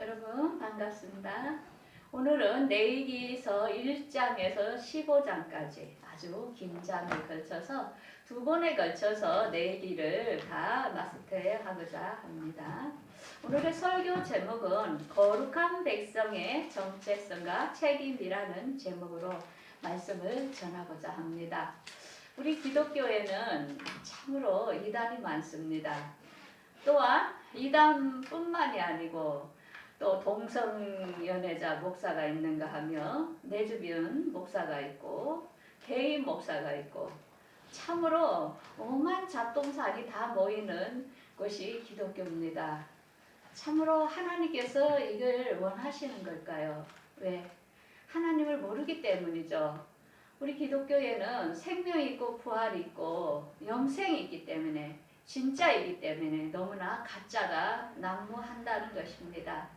여러분 반갑습니다. 오늘은 레위기서 1장에서 15장까지 아주 긴 장에 걸쳐서 두 번에 걸쳐서 레위기를 다 마스터해 하고자 합니다. 오늘의 설교 제목은 거룩한 백성의 정체성과 책임이라는 제목으로 말씀을 전하고자 합니다. 우리 기독교에는 참으로 이단이 많습니다. 또한 이단뿐만이 아니고 또 동성연애자 목사가 있는가 하며 레즈비언 목사가 있고 게이 목사가 있고 참으로 오만 잡동사니 다 모이는 곳이 기독교입니다. 참으로 하나님께서 이걸 원하시는 걸까요? 왜? 하나님을 모르기 때문이죠. 우리 기독교에는 생명이 있고 부활이 있고 영생이 있기 때문에 진짜이기 때문에 너무나 가짜가 난무한다는 것입니다.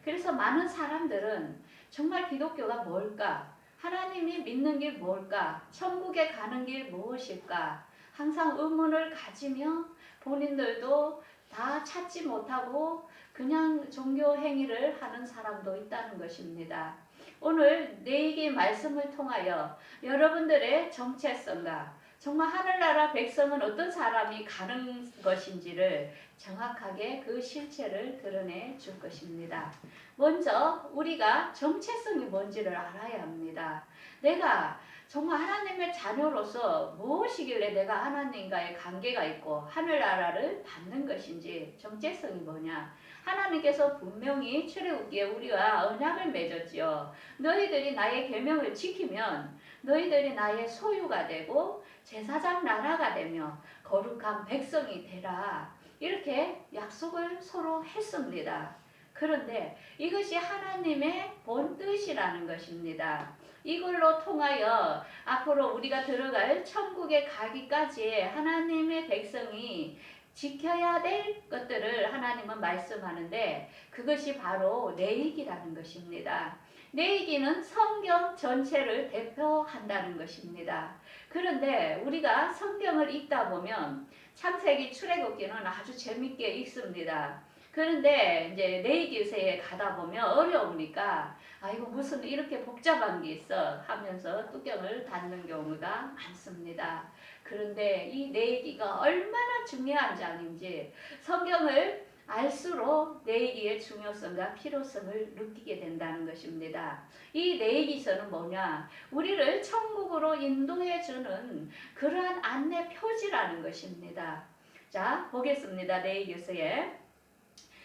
그래서 많은 사람들은 정말 기독교가 뭘까? 하나님이 믿는 길 뭘까? 천국에 가는 길 무엇일까? 항상 의문을 가지며 본인들도 다 찾지 못하고 그냥 종교 행위를 하는 사람도 있다는 것입니다. 오늘 내게 말씀을 통하여 여러분들의 정체성과 정말 하늘나라 백성은 어떤 사람이 가는 것인지를 정확하게 그 실체를 드러내 줄 것입니다. 먼저 우리가 정체성이 뭔지를 알아야 합니다. 내가 정말 하나님의 자녀로서 무엇이길래 내가 하나님과의 관계가 있고 하늘나라를 받는 것인지 정체성이 뭐냐. 하나님께서 분명히 출애굽기에 우리와 언약을 맺었지요. 너희들이 나의 계명을 지키면 너희들이 나의 소유가 되고 제사장 나라가 되며 거룩한 백성이 되라. 이렇게 약속을 서로 했습니다. 그런데 이것이 하나님의 본뜻이라는 것입니다. 이걸로 통하여 앞으로 우리가 들어갈 천국에 가기까지 하나님의 백성이 지켜야 될 것들을 하나님은 말씀하는데 그것이 바로 레위기라는 것입니다. 레위기는 성경 전체를 대표한다는 것입니다. 그런데 우리가 성경을 읽다 보면 창세기 출애굽기는 아주 재밌게 읽습니다. 그런데 이제 레위기서에 가다 보면 어려우니까 이거 무슨 이렇게 복잡한 게 있어 하면서 뚜껑을 닫는 경우가 많습니다. 그런데 이 레위기가 얼마나 중요한 장인지 성경을 알수록 레위기의 중요성과 필요성을 느끼게 된다는 것입니다. 이 레위기서는 뭐냐? 우리를 천국으로 인도해주는 그러한 안내 표지라는 것입니다. 자, 보겠습니다. 레위기서에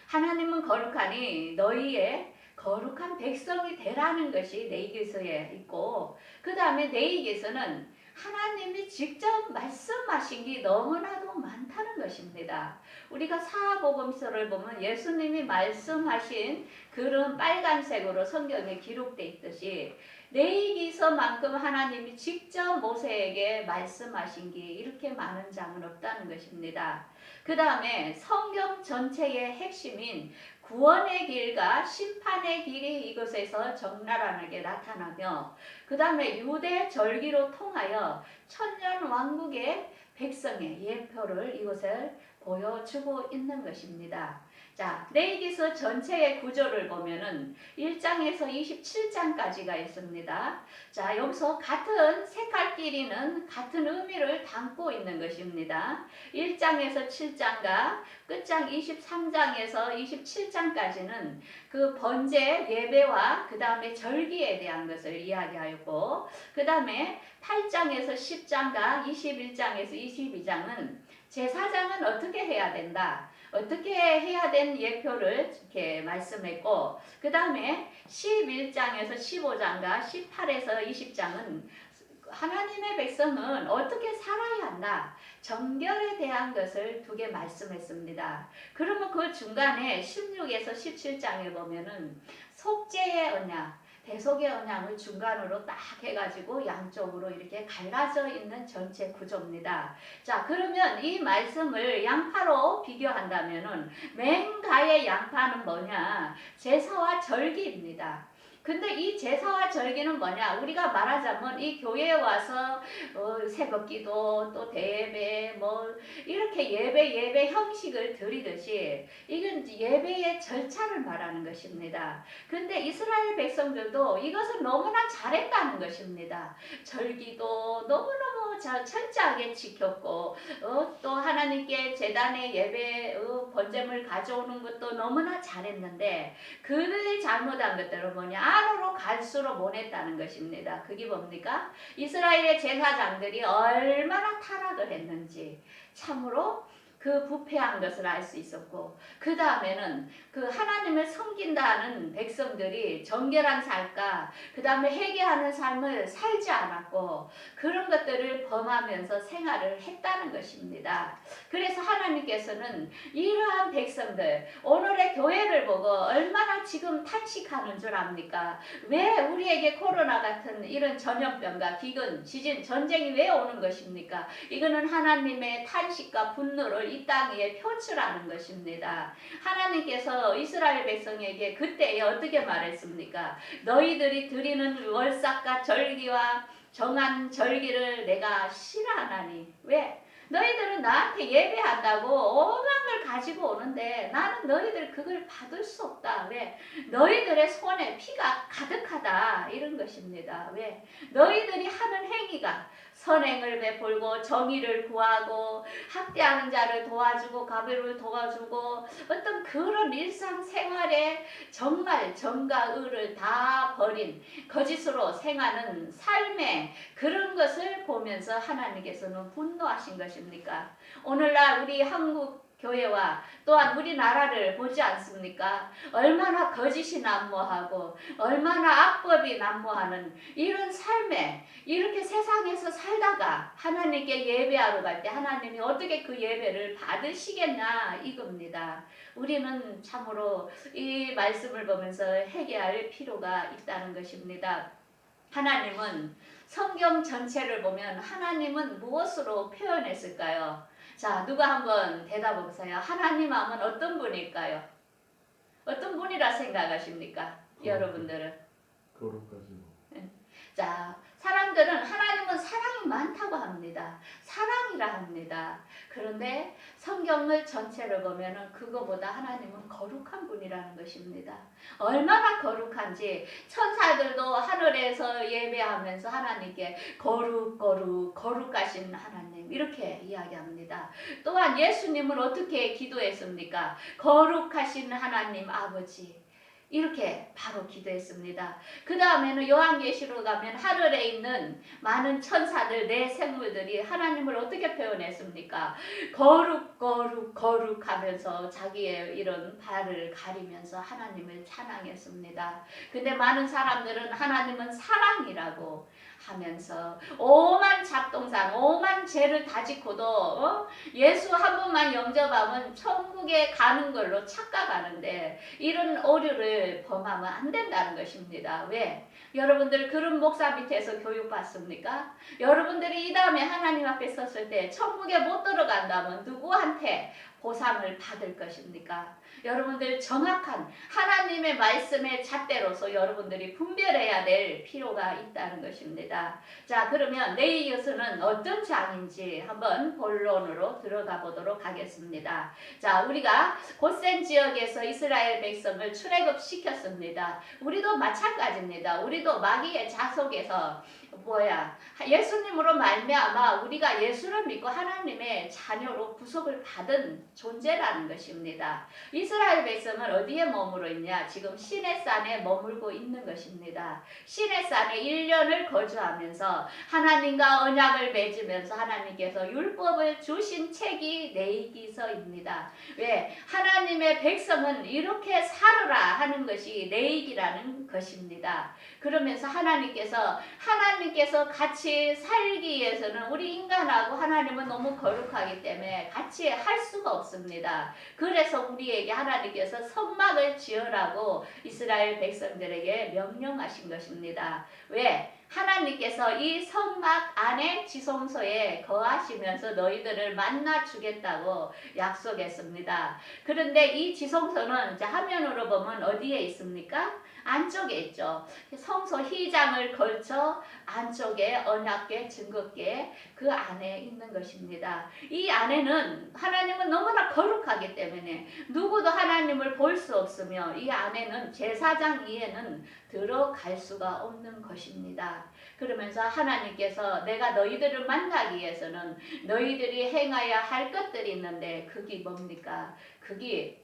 하나님은 거룩하니 너희의 거룩한 백성이 되라는 것이 레위기서에 있고 그 다음에 레위기서는 하나님이 직접 말씀하신 게 너무나도 많다는 것입니다. 우리가 사복음서를 보면 예수님이 말씀하신 그런 빨간색으로 성경에 기록되어 있듯이 레위기서만큼 하나님이 직접 모세에게 말씀하신 게 이렇게 많은 장은 없다는 것입니다. 그 다음에 성경 전체의 핵심인 구원의 길과 심판의 길이 이곳에서 적나라하게 나타나며 그 다음에 유대 절기로 통하여 천년 왕국의 백성의 예표를 이곳에 보여주고 있는 것입니다. 자, 레위기서 전체의 구조를 보면은 1장에서 27장까지가 있습니다. 자, 여기서 같은 색깔끼리는 같은 의미를 담고 있는 것입니다. 1장에서 7장과 끝장 23장에서 27장까지는 그 번제 예배와 그 다음에 절기에 대한 것을 이야기하였고 그 다음에 8장에서 10장과 21장에서 22장은 제사장은 어떻게 해야 된다. 어떻게 해야 된 예표를 이렇게 말씀했고 그 다음에 11장에서 15장과 18에서 20장은 하나님의 백성은 어떻게 살아야 한다. 정결에 대한 것을 두 개 말씀했습니다. 그러면 그 중간에 16에서 17장에 보면은 속죄의 언약, 대속의 언약을 중간으로 딱 해가지고 양쪽으로 이렇게 갈라져 있는 전체 구조입니다. 자, 그러면 이 말씀을 양파로 비교한다면은 맨 가의 양파는 뭐냐? 제사와 절기입니다. 근데 이 제사와 절기는 뭐냐? 우리가 말하자면 이 교회에 와서 새벽기도 또 대예배 뭐 이렇게 예배 형식을 드리듯이 이건 예배의 절차를 말하는 것입니다. 근데 이스라엘 백성들도 이것을 너무나 잘했다는 것입니다. 절기도 너무너무 철저하게 지켰고 또 하나님께 제단의 예배 번제물 가져오는 것도 너무나 잘했는데 그들이 잘못한 것들은 뭐냐? 안으로 갈수록 못했다는 것입니다. 그게 뭡니까? 이스라엘의 제사장들이 얼마나 타락을 했는지 참으로 그 부패한 것을 알 수 있었고 그 다음에는 그 하나님을 섬긴다는 백성들이 정결한 삶과 그 다음에 회개하는 삶을 살지 않았고 그런 것들을 범하면서 생활을 했다는 것입니다. 그래서 하나님께서는 이러한 백성들 오늘의 교회를 보고 얼마나 지금 탄식하는 줄 압니까? 왜 우리에게 코로나 같은 이런 전염병과 기근, 지진, 전쟁이 왜 오는 것입니까? 이거는 하나님의 탄식과 분노를 이 땅 위에 표출하는 것입니다. 하나님께서 이스라엘 백성에게 그때에 어떻게 말했습니까? 너희들이 드리는 월삭과 절기와 정한 절기를 내가 싫어하나니 왜? 너희들은 나한테 예배한다고 오만 걸 가지고 오는데 나는 너희들 그걸 받을 수 없다. 왜? 너희들의 손에 피가 가득하다. 이런 것입니다. 왜? 너희들이 하는 행위가 선행을 베풀고 정의를 구하고 학대하는 자를 도와주고 가부를 도와주고 어떤 그런 일상생활에 정말 정과 의를 다 버린 거짓으로 생하는 삶의 그런 것을 보면서 하나님께서는 분노하신 것입니까? 오늘날 우리 한국 교회와 또한 우리나라를 보지 않습니까? 얼마나 거짓이 난무하고 얼마나 악법이 난무하는 이런 삶에 이렇게 세상에서 살다가 하나님께 예배하러 갈 때 하나님이 어떻게 그 예배를 받으시겠냐 이겁니다. 우리는 참으로 이 말씀을 보면서 회개할 필요가 있다는 것입니다. 하나님은 성경 전체를 보면 하나님은 무엇으로 표현했을까요? 자, 누가 한번 대답해 보세요. 하나님 하면 어떤 분일까요? 어떤 분이라 생각하십니까? 여러분들은? 거룩하시고. 자, 사람들은 하나님은 사랑이 많다고 합니다. 사랑이라 합니다. 그런데 성경을 전체를 보면은 그거보다 하나님은 거룩한 분이라는 것입니다. 얼마나 거룩한지 천사들도 하늘에서 예배하면서 하나님께 거룩하신 하나님 이렇게 이야기합니다. 또한 예수님은 어떻게 기도했습니까? 거룩하신 하나님 아버지 이렇게 바로 기도했습니다. 그 다음에는 요한계시록 가면 하늘에 있는 많은 천사들 네 생물들이 하나님을 어떻게 표현했습니까? 거룩하면서 자기의 이런 발을 가리면서 하나님을 찬양했습니다. 근데 많은 사람들은 하나님은 사랑이라고 하면서 오만 잡동산 오만 죄를 다 짓고도 예수 한 번만 영접하면 천국에 가는 걸로 착각하는데 이런 오류를 범하면 안 된다는 것입니다. 왜? 여러분들 그런 목사 밑에서 교육받습니까? 여러분들이 이 다음에 하나님 앞에 섰을 때 천국에 못 들어간다면 누구한테 보상을 받을 것입니까? 여러분들 정확한 하나님의 말씀의 잣대로서 여러분들이 분별해야 될 필요가 있다는 것입니다. 자, 그러면 네이것은 어떤 장인지 한번 본론으로 들어가 보도록 하겠습니다. 자, 우리가 고센 지역에서 이스라엘 백성을 출애굽시켰습니다. 우리도 마찬가지입니다. 우리도 마귀의 자속에서 예수님으로 말미암아 우리가 예수를 믿고 하나님의 자녀로 구속을 받은 존재라는 것입니다. 이스라엘 백성은 어디에 머물러 있냐? 지금 시내산에 머물고 있는 것입니다. 시내산에 1년을 거주하면서 하나님과 언약을 맺으면서 하나님께서 율법을 주신 책이 레위기서입니다. 왜? 하나님의 백성은 이렇게 살으라 하는 것이 레위기라는 것입니다. 그러면서 하나님께서 같이 살기 위해서는 우리 인간하고 하나님은 너무 거룩하기 때문에 같이 할 수가 없습니다. 그래서 우리에게 하나님께서 성막을 지으라고 이스라엘 백성들에게 명령하신 것입니다. 왜? 하나님께서 이 성막 안에 지성소에 거하시면서 너희들을 만나 주겠다고 약속했습니다. 그런데 이 지성소는 화면으로 보면 어디에 있습니까? 안쪽에 있죠. 성소 휘장을 걸쳐 안쪽에 언약궤, 증거궤 그 안에 있는 것입니다. 이 안에는 하나님은 너무나 거룩하기 때문에 누구도 하나님을 볼 수 없으며 이 안에는 제사장 이에는 들어갈 수가 없는 것입니다. 그러면서 하나님께서 내가 너희들을 만나기 위해서는 너희들이 행해야 할 것들이 있는데 그게 뭡니까? 그게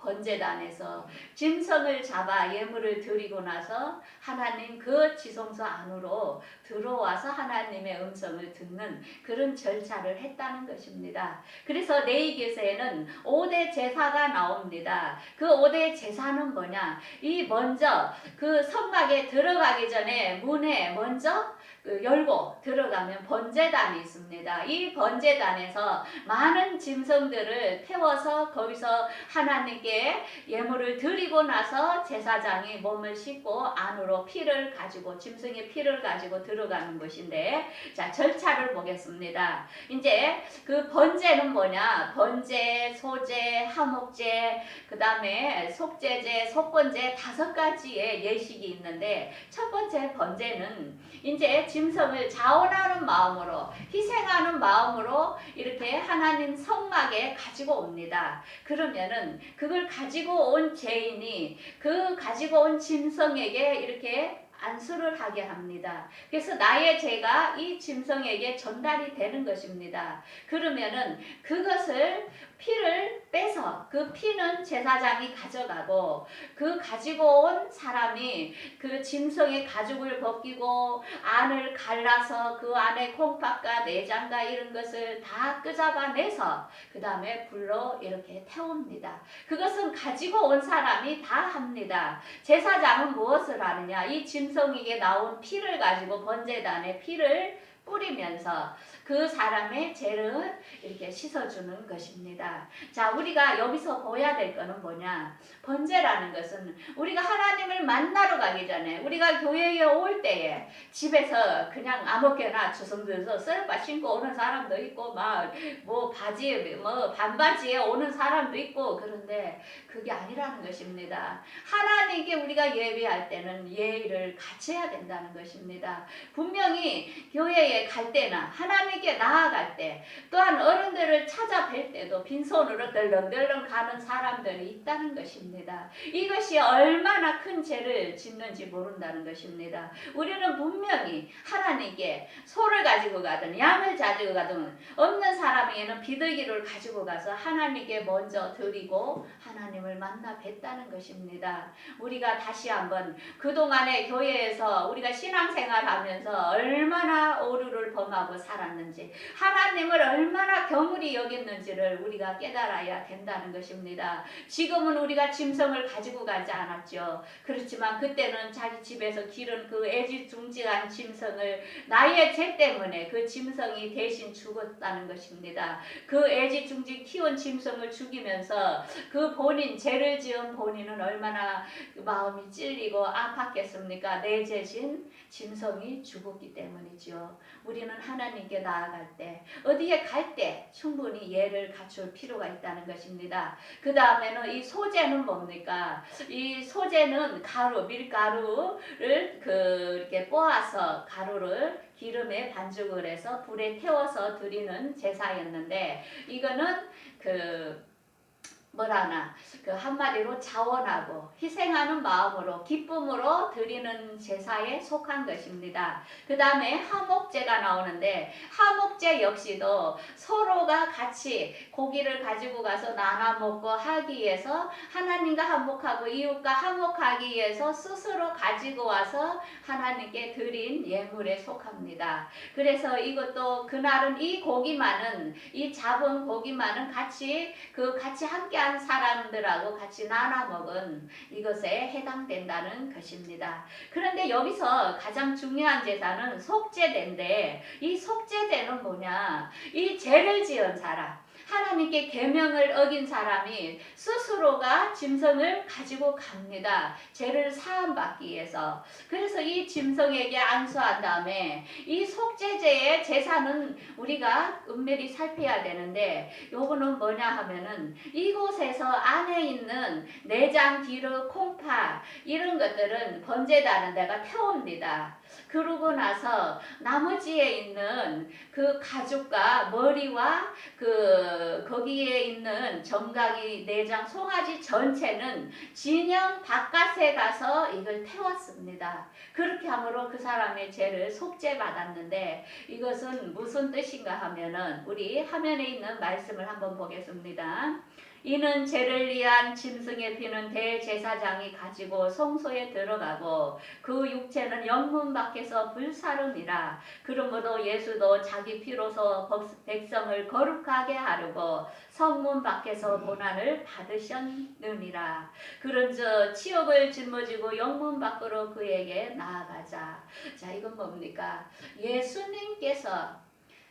번제단에서 짐승을 잡아 예물을 드리고 나서 하나님 그 지성소 안으로 들어와서 하나님의 음성을 듣는 그런 절차를 했다는 것입니다. 그래서 레위기에는 5대 제사가 나옵니다. 그 5대 제사는 뭐냐? 이 먼저 그 성막에 들어가기 전에 문에 먼저 열고 들어가면 번제단이 있습니다. 이 번제단에서 많은 짐승들을 태워서 거기서 하나님께 예물을 드리고 나서 제사장이 몸을 씻고 안으로 피를 가지고 짐승의 피를 가지고 들어가는 것인데, 자, 절차를 보겠습니다. 이제 그 번제는 뭐냐? 번제, 소제, 화목제, 그 다음에 속제제, 속번제 5가지의 예식이 있는데, 첫 번째 번제는 이제 짐승을 자원하는 마음으로 희생하는 마음으로 이렇게 하나님 성막에 가지고 옵니다. 그러면은 그걸 가지고 온 죄인이 그 가지고 온 짐승에게 이렇게 안수를 하게 합니다. 그래서 나의 죄가 이 짐승에게 전달이 되는 것입니다. 그러면은 그것을 피를 빼서 그 피는 제사장이 가져가고 그 가지고 온 사람이 그 짐승의 가죽을 벗기고 안을 갈라서 그 안에 콩팥과 내장과 이런 것을 다 끄잡아내서 그 다음에 불로 이렇게 태웁니다. 그것은 가지고 온 사람이 다 합니다. 제사장은 무엇을 하느냐? 이 짐승에게 나온 피를 가지고 번제단에 피를 뿌리면서 그 사람의 죄를 이렇게 씻어주는 것입니다. 자, 우리가 여기서 보아야 될 거는 뭐냐? 번제라는 것은 우리가 하나님을 만나러 가기 전에 우리가 교회에 올 때에 집에서 그냥 아무렇게나 주섬들어서 썰바 신고 오는 사람도 있고 막 뭐 바지 뭐 반바지에 오는 사람도 있고, 그런데 그게 아니라는 것입니다. 하나님께 우리가 예배할 때는 예의를 같이 해야 된다는 것입니다. 분명히 교회에 갈 때나 하나님께 나아갈 때, 또한 어른들을 찾아뵐 때도 빈손으로 덜렁덜렁 가는 사람들이 있다는 것입니다. 이것이 얼마나 큰 죄를 짓는지 모른다는 것입니다. 우리는 분명히 하나님께 소를 가지고 가든 양을 가지고 가든 없는 사람에게는 비둘기를 가지고 가서 하나님께 먼저 드리고 하나님을 만나 뵀다는 것입니다. 우리가 다시 한번 그동안에 교회에서 우리가 신앙생활하면서 얼마나 오류를 범하고 살았는지, 하나님을 얼마나 경홀히 여겼는지를 우리가 깨달아야 된다는 것입니다. 지금은 우리가 짐승을 가지고 가지 않았죠. 그렇지만 그때는 자기 집에서 기른 그 애지중지한 짐승을 나의 죄 때문에 그 짐승이 대신 죽었다는 것입니다. 그 애지중지 키운 짐승을 죽이면서 그 본인, 죄를 지은 본인은 얼마나 마음이 찔리고 아팠겠습니까? 내 죄진 짐승이 죽었기 때문이죠. 우리는 하나님께 나아갈 때, 어디에 갈 때 충분히 예를 갖출 필요가 있다는 것입니다. 그 다음에는 이 소제는 뭡니까? 이 소제는 가루, 밀가루를 이렇게 뽀아서 가루를 기름에 반죽을 해서 불에 태워서 드리는 제사였는데, 이거는 그 한마디로 자원하고 희생하는 마음으로 기쁨으로 드리는 제사에 속한 것입니다. 그 다음에 화목제가 나오는데, 화목제 역시도 서로가 같이 고기를 가지고 가서 나눠 먹고 하기 위해서, 하나님과 화목하고 이웃과 화목하기 위해서 스스로 가지고 와서 하나님께 드린 예물에 속합니다. 그래서 이것도 그날은 이 고기만은, 이 잡은 고기만은 같이 함께한 사람들하고 같이 나눠 먹은 이것에 해당된다는 것입니다. 그런데 여기서 가장 중요한 제사는 속죄제인데, 이 속죄제는 뭐냐? 이 죄를 지은 사람, 하나님께 계명을 어긴 사람이 스스로가 짐승을 가지고 갑니다. 죄를 사함받기 위해서. 그래서 이 짐승에게 안수한 다음에 이 속죄제의 제사는 우리가 은밀히 살펴야 되는데, 요거는 뭐냐 하면은 이곳에서 안에 있는 내장, 기르, 콩팥 이런 것들은 번제다는 데가 태웁니다. 그러고 나서 나머지에 있는 그 가죽과 머리와 거기에 있는 정강이, 내장, 송아지 전체는 진영 바깥에 가서 이걸 태웠습니다. 그렇게 함으로 그 사람의 죄를 속죄받았는데, 이것은 무슨 뜻인가 하면은 우리 화면에 있는 말씀을 한번 보겠습니다. 이는 죄를 위한 짐승의 피는 대제사장이 가지고 성소에 들어가고 그 육체는 영문 밖에서 불사름이라. 그러므로 예수도 자기 피로서 백성을 거룩하게 하려고 성문 밖에서 고난을 받으셨느니라. 그런즉 치욕을 짊어지고 영문 밖으로 그에게 나아가자. 자, 이건 뭡니까? 예수님께서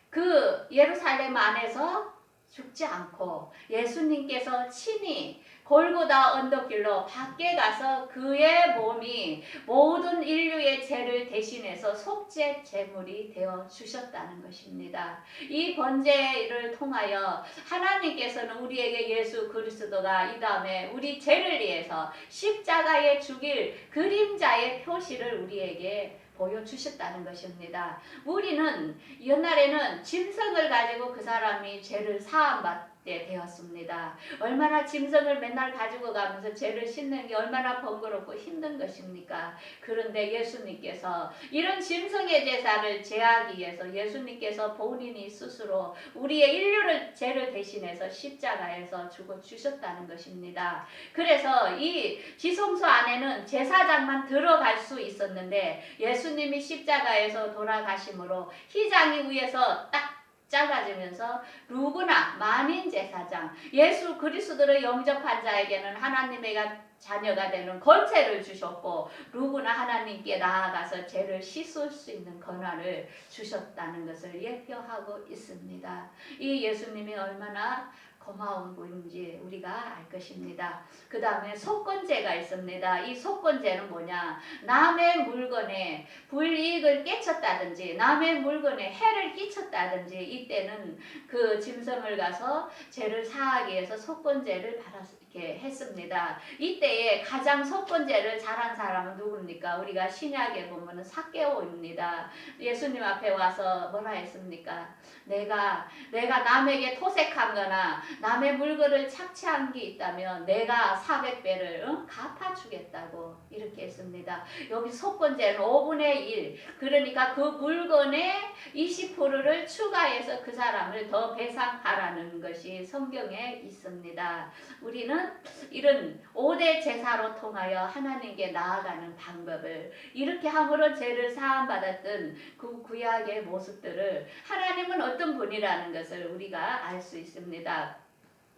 그 예루살렘 안에서 죽지 않고 예수님께서 친히 골고다 언덕길로 밖에 가서 그의 몸이 모든 인류의 죄를 대신해서 속죄 제물이 되어 주셨다는 것입니다. 이 번제를 통하여 하나님께서는 우리에게 예수 그리스도가 이 다음에 우리 죄를 위해서 십자가에 죽일 그림자의 표시를 우리에게 보여주셨다는 것입니다. 우리는 옛날에는 짐승을 가지고 그 사람이 죄를 사함받게 되었습니다. 얼마나 짐승을 맨날 가지고 가면서 죄를 씻는 게 얼마나 번거롭고 힘든 것입니까? 그런데 예수님께서 이런 짐승의 제사를 제하기 위해서 예수님께서 본인이 스스로 우리의 인류를 죄를 대신해서 십자가에서 죽어 주셨다는 것입니다. 그래서 이 지성소 안에는 제사장만 들어갈 수 있었는데, 예수님이 십자가에서 돌아가심으로 휘장이 위에서 딱 짧아지면서 누구나 만인 제사장, 예수 그리스도를 영접한 자에게는 하나님의 자녀가 되는 권세를 주셨고, 누구나 하나님께 나아가서 죄를 씻을 수 있는 권한을 주셨다는 것을 예표하고 있습니다. 이 예수님이 얼마나 고마운 분인지 우리가 알 것입니다. 그 다음에 속건제가 있습니다. 이 속건제는 뭐냐? 남의 물건에 불이익을 끼쳤다든지 남의 물건에 해를 끼쳤다든지, 이때는 그 짐승을 가서 죄를 사하기 위해서 속건제를 이렇게 했습니다. 이때에 가장 속건제를 잘한 사람은 누굽니까? 우리가 신약에 보면 삭개오입니다. 예수님 앞에 와서 뭐라 했습니까? 내가 남에게 토색한 거나 남의 물건을 착취한 게 있다면 내가 400배를 갚아주겠다고 이렇게 했습니다. 여기 속건제는 5분의 1, 그러니까 그 물건의 20%를 추가해서 그 사람을 더 배상하라는 것이 성경에 있습니다. 우리는 이런 5대 제사로 통하여 하나님께 나아가는 방법을, 이렇게 함으로 죄를 사함받았던 그 구약의 모습들을 하나님은 어떤 분이라는 것을 우리가 알 수 있습니다.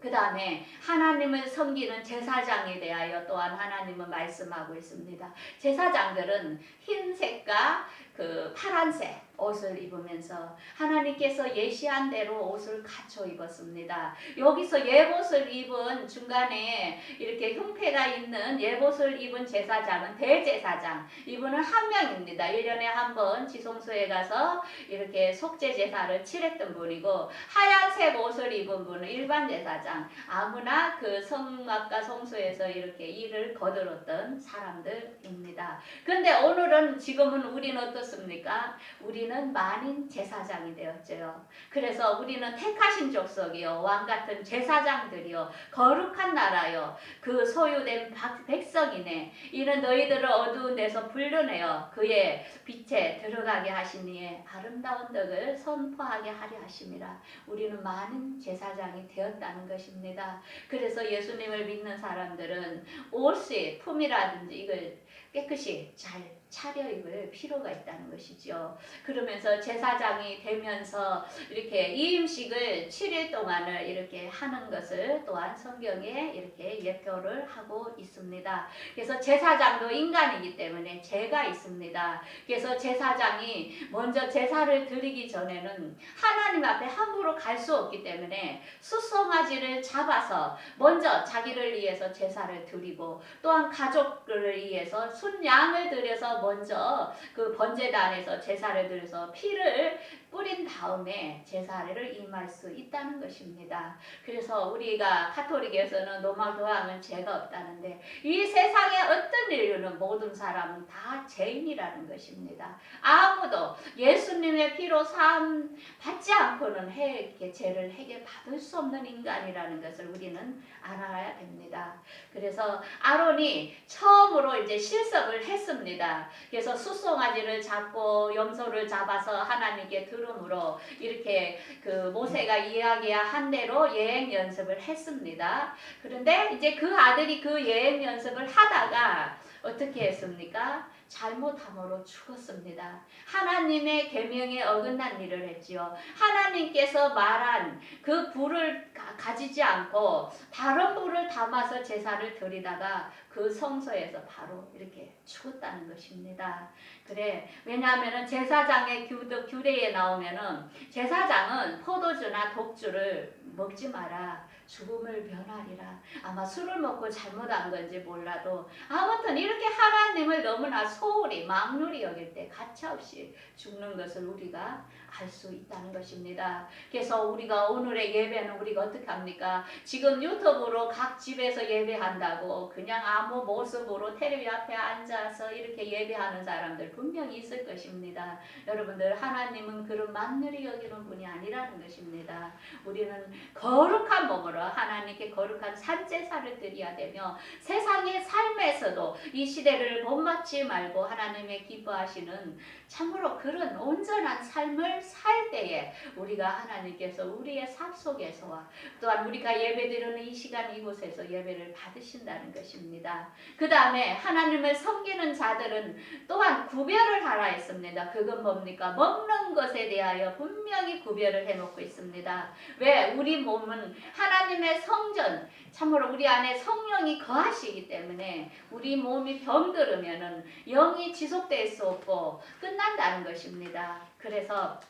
그 다음에 하나님을 섬기는 제사장에 대하여 또한 하나님은 말씀하고 있습니다. 제사장들은 흰색과 그 파란색 옷을 입으면서 하나님께서 예시한 대로 옷을 갖춰 입었습니다. 여기서 예봇을 입은, 중간에 이렇게 흉패가 있는 예봇을 입은 제사장은 대제사장, 이분은 한 명입니다. 1년에 한 번 지성소에 가서 이렇게 속죄 제사를 치렀던 분이고, 하얀색 옷을 입은 분은 일반 제사장, 아무나 그 성막과 성소에서 이렇게 일을 거들었던 사람들입니다. 그런데 오늘은, 지금은 우리는 어떻습니까? 우리는 만인 제사장이 되었죠. 그래서 우리는 택하신 족속이요, 왕같은 제사장들이요, 거룩한 나라요, 그 소유된 백성이네. 이는 너희들을 어두운 데서 불러내어 그의 빛에 들어가게 하시니 아름다운 덕을 선포하게 하려 하심이라. 우리는 만인 제사장이 되었다는 것입니다. 그래서 예수님을 믿는 사람들은 옷의 품이라든지 이걸 깨끗이 잘 차려입을 필요가 있다. 있다는 것이죠. 그러면서 제사장이 되면서 이렇게 이 음식을 7일 동안을 이렇게 하는 것을 또한 성경에 이렇게 예표를 하고 있습니다. 그래서 제사장도 인간이기 때문에 죄가 있습니다. 그래서 제사장이 먼저 제사를 드리기 전에는 하나님 앞에 함부로 갈 수 없기 때문에 숫송아지를 잡아서 먼저 자기를 위해서 제사를 드리고 또한 가족을 위해서 순양을 들여서 먼저 그 번제단에서 제사를 드려서 피를 뿌린 다음에 제사를 임할 수 있다는 것입니다. 그래서 우리가 가톨릭에서는 로마 교황은 죄가 없다는데 이 세상의 어떤 인류는 모든 사람은 다 죄인이라는 것입니다. 아무도 예수님의 피로 사함 받지 않고는 이렇게 죄를 해결받을 수 없는 인간이라는 것을 우리는 알아야 됩니다. 그래서 아론이 처음으로 이제 실습을 했습니다. 그래서 숫송아지를 잡고 염소를 잡아서 하나님께 들음으로 이렇게 그 모세가 이야기한 대로 예행 연습을 했습니다. 그런데 이제 그 아들이 그 예행 연습을 하다가 어떻게 했습니까? 잘못함으로 죽었습니다. 하나님의 계명에 어긋난 일을 했지요. 하나님께서 말한 그 불을 가지지 않고 다른 불을 담아서 제사를 드리다가 그 성소에서 바로 이렇게 죽었다는 것입니다. 그래, 왜냐하면 제사장의 규례에 나오면은 제사장은 포도주나 독주를 먹지 마라. 죽음을 면하리라. 아마 술을 먹고 잘못한 건지 몰라도 아무튼 이렇게 하나님을 너무나 소홀히 망률이 여길 때 가차없이 죽는 것을 우리가 알 수 있다는 것입니다. 그래서 우리가 오늘의 예배는 우리가 어떻게 합니까? 지금 유튜브로 각 집에서 예배한다고 그냥 아무 모습으로 텔레비 앞에 앉아서 이렇게 예배하는 사람들 분명히 있을 것입니다. 여러분들, 하나님은 그런 망률이 여기는 분이 아니라는 것입니다. 우리는 거룩한 몸으로 하나님께 거룩한 산제사를 드려야 되며 세상의 삶에서도 이 시대를 본받지 말고 하나님의 기뻐하시는 참으로 그런 온전한 삶을 살 때에 우리가 하나님께서 우리의 삶 속에서와 또한 우리가 예배드리는 이 시간 이곳에서 예배를 받으신다는 것입니다. 그 다음에 하나님을 섬기는 자들은 또한 구별을 하라 했습니다. 그건 뭡니까? 먹는 것에 대하여 분명히 구별을 해놓고 있습니다. 왜? 우리 몸은 하나님의 성전, 참으로 우리 안에 성령이 거하시기 때문에 우리 몸이 병들으면은 영이 지속될 수 없고 끝난다는 것입니다. 그래서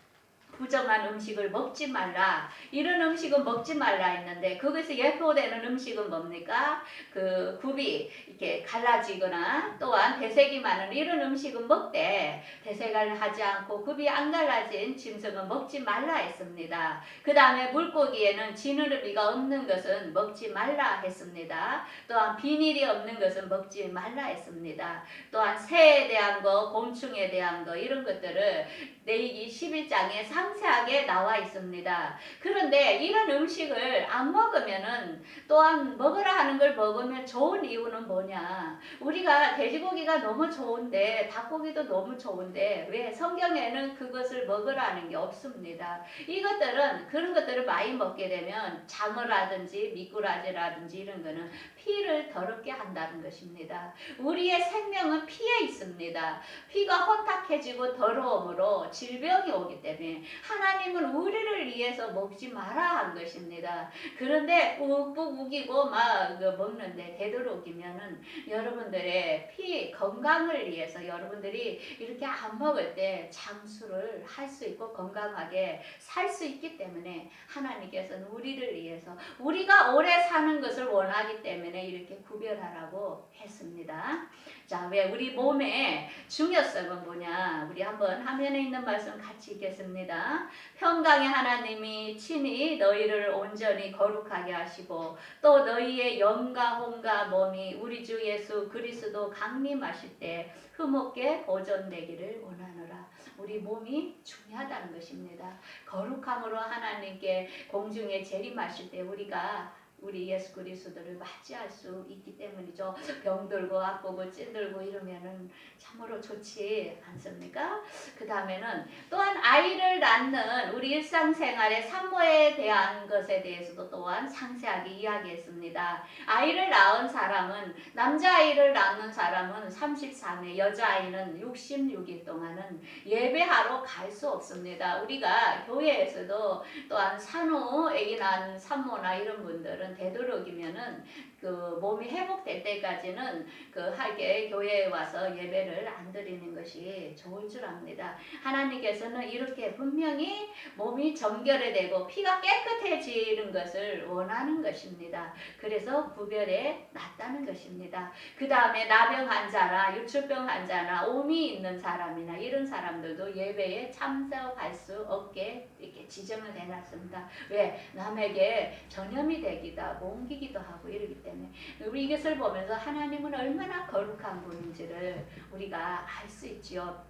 부정한 음식을 먹지 말라. 이런 음식은 먹지 말라 했는데 그것이 예표되는 음식은 뭡니까? 그 굽이 이렇게 갈라지거나 또한 배색이 많은 이런 음식은 먹되 배색을 하지 않고 굽이 안 갈라진 짐승은 먹지 말라 했습니다. 그 다음에 물고기에는 지느러미가 없는 것은 먹지 말라 했습니다. 또한 비닐이 없는 것은 먹지 말라 했습니다. 또한 새에 대한 거, 곤충에 대한 거 이런 것들을 레위기 11장에 상세하게 나와 있습니다. 그런데 이런 음식을 안 먹으면은 또한 먹으라 하는 걸 먹으면 좋은 이유는 뭐냐? 우리가 돼지고기가 너무 좋은데 닭고기도 너무 좋은데 왜 성경에는 그것을 먹으라는 게 없습니다. 이것들은 그런 것들을 많이 먹게 되면 장어라든지 미꾸라지라든지 이런 거는 피를 더럽게 한다는 것입니다. 우리의 생명은 피에 있습니다. 피가 혼탁해지고 더러움으로 질병이 오기 때문에 하나님은 우리를 위해서 먹지 마라 한 것입니다. 그런데 꾹꾹 우기고 막 먹는데 되도록이면은 여러분들의 피 건강을 위해서 여러분들이 이렇게 안 먹을 때 장수를 할 수 있고 건강하게 살 수 있기 때문에 하나님께서는 우리를 위해서 우리가 오래 사는 것을 원하기 때문에 이렇게 구별하라고 했습니다. 자, 왜 우리 몸의 중요성은 뭐냐? 우리 한번 화면에 있는 말씀 같이 읽겠습니다. 평강의 하나님이 친히 너희를 온전히 거룩하게 하시고 또 너희의 영과 혼과 몸이 우리 주 예수 그리스도 강림하실 때 흠없게 보존되기를 원하노라. 우리 몸이 중요하다는 것입니다. 거룩함으로 하나님께 공중에 재림하실 때 우리가 우리 예수 그리스도를 맞이할 수 있기 때문이죠. 병들고 아프고 찐들고 이러면은 참으로 좋지 않습니까? 그 다음에는 또한 아이를 낳는 우리 일상생활의 산모에 대한 것에 대해서도 또한 상세하게 이야기했습니다. 아이를 낳은 사람은, 남자아이를 낳는 사람은 33회, 여자아이는 66일 동안은 예배하러 갈 수 없습니다. 우리가 교회에서도 또한 산후 아기 낳은 산모나 이런 분들은 되도록이면은 그 몸이 회복될 때까지는 그 하게 교회에 와서 예배를 안 드리는 것이 좋을 줄 압니다. 하나님께서는 이렇게 분명히 몸이 정결해 되고 피가 깨끗해지는 것을 원하는 것입니다. 그래서 구별해 놨다는 것입니다. 그 다음에 나병 환자나 유출병 환자나 옴이 있는 사람이나 이런 사람들도 예배에 참석할 수 없게 이렇게 지정을 해놨습니다. 왜? 남에게 전염이 되기도 하고 옮기기도 하고 이러기 때문에 우리 이것을 보면서 하나님은 얼마나 거룩한 분인지를 우리가 알 수 있지요.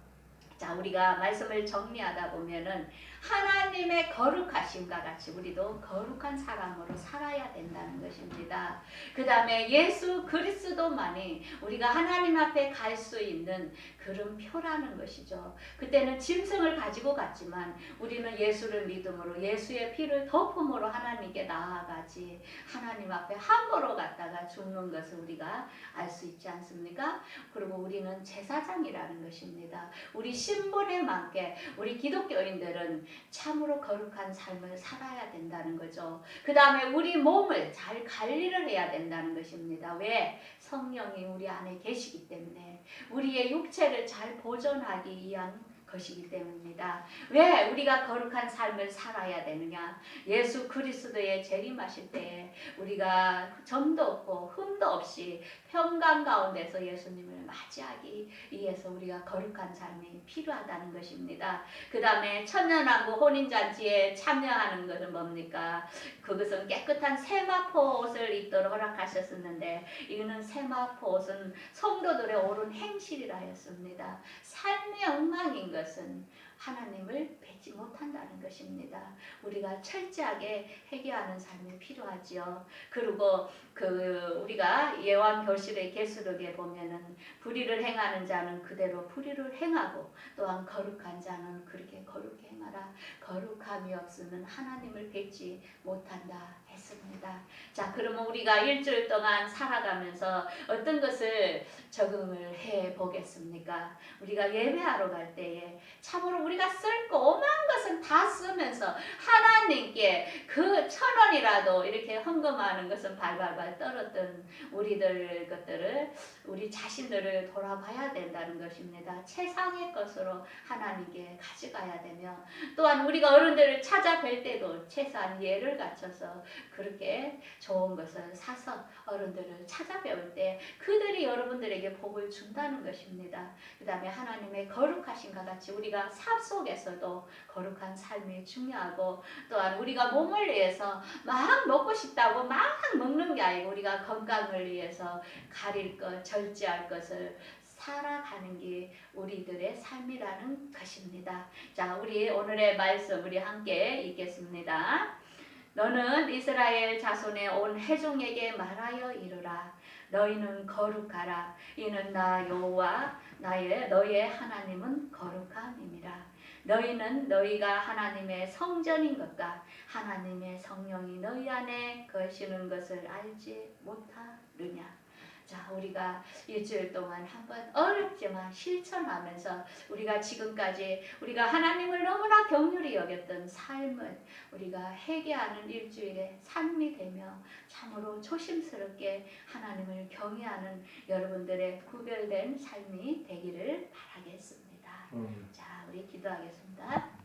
자, 우리가 말씀을 정리하다 보면은 하나님의 거룩하심과 같이 우리도 거룩한 사람으로 살아야 된다는 것입니다. 그 다음에 예수 그리스도만이 우리가 하나님 앞에 갈 수 있는 그런 표라는 것이죠. 그때는 짐승을 가지고 갔지만 우리는 예수를 믿음으로 예수의 피를 덮음으로 하나님께 나아가지 하나님 앞에 함부로 갔다가 죽는 것을 우리가 알 수 있지 않습니까? 그리고 우리는 제사장이라는 것입니다. 우리 신분에 맞게 우리 기독교인들은 참으로 거룩한 삶을 살아야 된다는 거죠. 그 다음에 우리 몸을 잘 관리를 해야 된다는 것입니다. 왜? 성령이 우리 안에 계시기 때문에 우리의 육체를 잘 보존하기 위한 것이기 때문입니다. 왜 우리가 거룩한 삶을 살아야 되느냐? 예수 그리스도의 재림하실 때에 우리가 점도 없고 흠도 없이 평강 가운데서 예수님을 맞이하기 위해서 우리가 거룩한 삶이 필요하다는 것입니다. 그 다음에 천년왕국 혼인잔치에 참여하는 것은 뭡니까? 그것은 깨끗한 세마포 옷을 입도록 허락하셨었는데 이거는 세마포 옷은 성도들의 옳은 행실이라 했습니다. 삶의 엉망인 것은 하나님을 뵙지 못한다는 것입니다. 우리가 철저하게 회개하는 삶이 필요하지요. 그리고 우리가 예언 교실의 계시록에 보면은 불의를 행하는 자는 그대로 불의를 행하고 또한 거룩한 자는 그렇게 거룩히 행하라. 거룩함이 없으면 하나님을 뵙지 못한다 했습니다. 자, 그러면 우리가 일주일 동안 살아가면서 어떤 것을 적응을 해 보겠습니까? 우리가 예배하러 갈 때에 참으로 우리가 쓸 거 오만 것은 다 쓰면서 하나님께 그 1,000원이라도 이렇게 헌금하는 것은 발발발 떨었던 우리들 것들을 우리 자신들을 돌아봐야 된다는 것입니다. 최상의 것으로 하나님께 가져가야 되며 또한 우리가 어른들을 찾아뵐 때도 최소한 예를 갖춰서 그렇게 좋은 것을 사서 어른들을 찾아뵐 때 그들이 여러분들에게 복을 준다는 것입니다. 그 다음에 하나님의 거룩하심과 같이 우리가 삶 속에서도 거룩한 삶이 중요하고 또한 우리가 몸을 위해서 막 먹고 싶다고 막 먹는 게 아니고 우리가 건강을 위해서 가릴 것, 절제할 것을 살아가는 게 우리들의 삶이라는 것입니다. 자, 우리 오늘의 말씀 우리 함께 읽겠습니다. 너는 이스라엘 자손의 온 회중에게 말하여 이르라. 너희는 거룩하라. 이는 나 여호와 너희의 하나님은 거룩함이니라. 너희는 너희가 하나님의 성전인 것과 하나님의 성령이 너희 안에 거시는 것을 알지 못하느냐. 자, 우리가 일주일 동안 한번 어렵지만 실천하면서 우리가 지금까지 우리가 하나님을 너무나 긍휼히 여겼던 삶을 우리가 회개하는 일주일의 삶이 되며 참으로 조심스럽게 하나님을 경외하는 여러분들의 구별된 삶이 되기를 바라겠습니다. 자, 우리 기도하겠습니다.